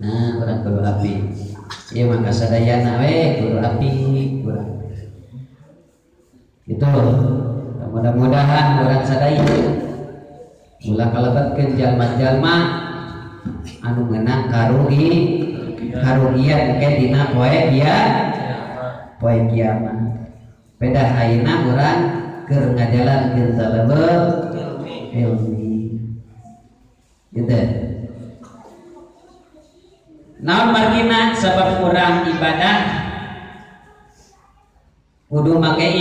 Nah urang kudu api ieu mah kasadayana we kudu api itu. Mudah-mudahan urang sadaya ulah kalebatkeun jalma-jalma anu meunang karugian ke dina poe kiamat. Pedah ayeuna urang keur ngajalankeun talabul ilmi. Gitu. Naon margina sabab urang ibadah kudu make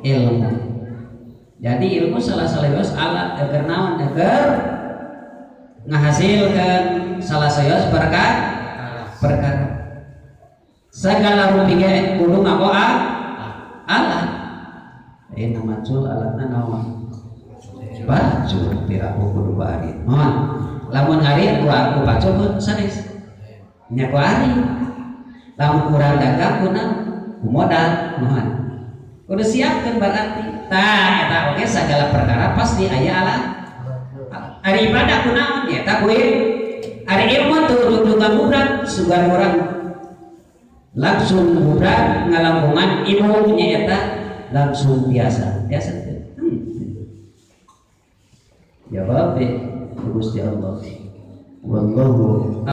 ilmu. Jadi ilmu salah salios alat agar naon agar ngahasilkeun salah salios perkara. Segala rupiah kudu ngaboa alat. Macul alatna naon? Bacul piraku kudu bari. Lamun hari ku bacul sanes. Nya ku ari. Lamun urang dagang kuna modal mohon. Kudu siapkeun berarti. Tah eta oge sagala perkara pasti aya alat. Ari ibadah kunaon nya eta kuwi. Ari ilmu teu dudu ngabudak sugan urang langsung budak ngalampungan ilmu nya eta langsung biasa teu. Jawab Gusti Allah. Wallahu